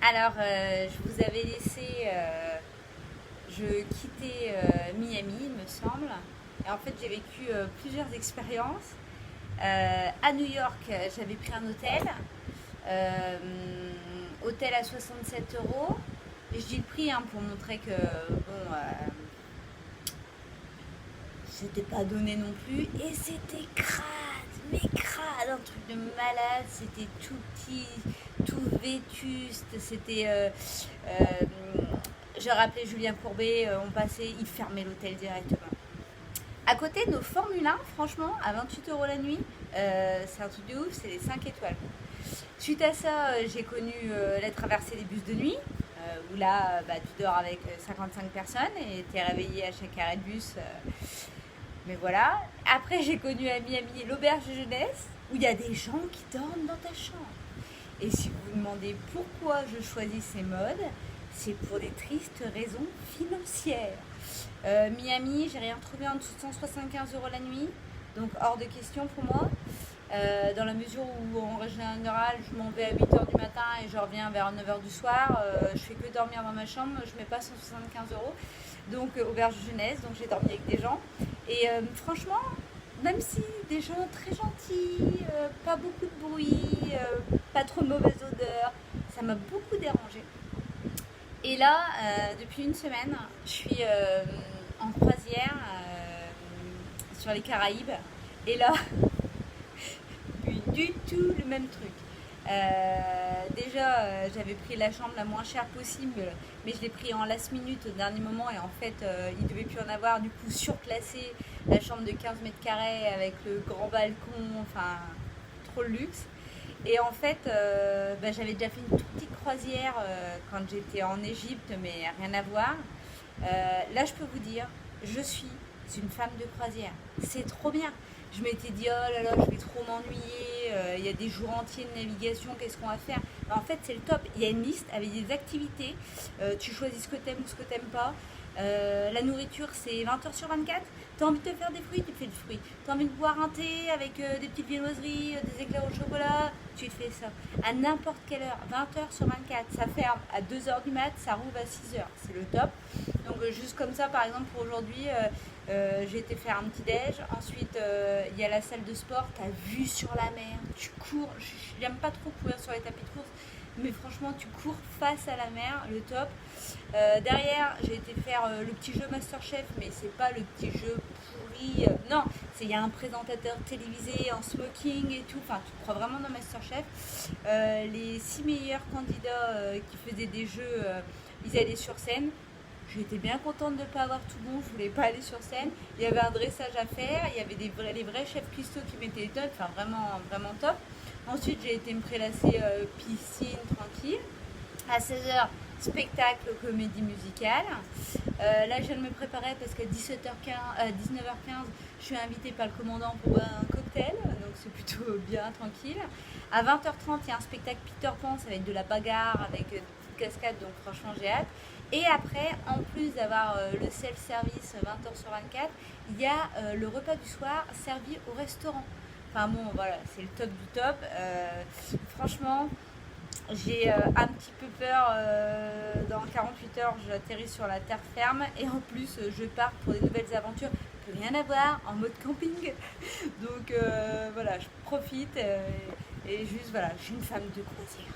Alors, je vous avais laissé, je quittais Miami, il me semble. Et en fait, j'ai vécu plusieurs expériences. À New York, j'avais pris un hôtel. Euh, Hôtel à 67 €. Et je dis le prix pour montrer que, bon, c'était pas donné non plus. Et c'était crade, mais crade, un truc de malade. C'était tout petit, tout vétuste. Je rappelais Julien Courbet, on passait, il fermait l'hôtel directement. À côté, nos Formule 1, franchement, à 28 € la nuit, c'est un truc de ouf, c'est les 5 étoiles. Suite à ça, j'ai connu la traversée des bus de nuit, où là, tu dors avec 55 personnes et tu es réveillé à chaque arrêt de bus. Mais voilà. Après, j'ai connu à Miami l'auberge de jeunesse, où il y a des gens qui dorment dans ta chambre. Et si vous vous demandez pourquoi je choisis ces modes, c'est pour des tristes raisons financières. Miami, j'ai rien trouvé en dessous de 175 € la nuit, donc hors de question pour moi. Dans la mesure où en règle générale, je m'en vais à 8 h du matin et je reviens vers 9 h du soir, je fais que dormir dans ma chambre, je mets pas 175 €. Donc auberge de jeunesse, donc j'ai dormi avec des gens. Et franchement, même si des gens très gentils, pas beaucoup de bruit, pas trop de mauvaise odeur, ça m'a beaucoup dérangé. Et là, depuis une semaine, je suis en croisière sur les Caraïbes. Et là, plus du tout le même truc. Déjà, j'avais pris la chambre la moins chère possible, mais je l'ai pris en last minute au dernier moment et en fait, il devait plus en avoir. Du coup, surclassé la chambre de 15 mètres carrés avec le grand balcon, enfin, trop le luxe. Et en fait, j'avais déjà fait une toute petite croisière quand j'étais en Égypte, mais rien à voir. Là, je peux vous dire, je suis une femme de croisière. C'est trop bien. Je m'étais dit, oh là là, je vais trop m'ennuyer. Il y a des jours entiers de navigation, qu'est-ce qu'on va faire? En fait, c'est le top. Il y a une liste avec des activités. Tu choisis ce que t'aimes ou ce que t'aimes pas. La nourriture, c'est 20 h sur 24. T'as envie de te faire des fruits, tu te fais des fruits. T'as envie de boire un thé avec des petites viennoiseries, des éclairs au chocolat, tu te fais ça. À n'importe quelle heure, 20 h sur 24. Ça ferme à 2 h du mat, ça rouvre à 6 h. C'est le top. Donc juste comme ça, par exemple, pour aujourd'hui, j'ai été faire un petit déj. Ensuite, il y a la salle de sport, t'as vue sur la mer, tu cours. J'aime pas trop courir sur les tapis de course, mais franchement, tu cours face à la mer, le top. Derrière, j'ai été faire le petit jeu Masterchef, mais c'est pas le petit jeu pourri. Non, il y a un présentateur télévisé en smoking et tout. Enfin, tu te crois vraiment dans Masterchef. Les 6 meilleurs candidats qui faisaient des jeux, ils allaient sur scène. J'étais bien contente de ne pas avoir tout bon, je voulais pas aller sur scène. Il y avait un dressage à faire, il y avait les vrais chefs cuistots qui mettaient les top, enfin vraiment, vraiment top. Ensuite, j'ai été me prélasser piscine tranquille. À 16 h, spectacle comédie musicale. Là, je viens de me préparer parce qu'à 19 h 15, je suis invitée par le commandant pour boire un cocktail, donc c'est plutôt bien tranquille. À 20 h 30, il y a un spectacle Peter Pan, ça va être de la bagarre avec des petites cascades, donc franchement, j'ai hâte. Et après, en plus d'avoir le self-service 20 h sur 24, il y a le repas du soir servi au restaurant. Enfin bon, voilà, c'est le top du top. Franchement, j'ai un petit peu peur. Dans 48 heures, j'atterris sur la terre ferme. Et en plus, je pars pour des nouvelles aventures. Plus rien à voir, en mode camping. Donc voilà, je profite. Et juste, voilà, je suis une femme de croisière.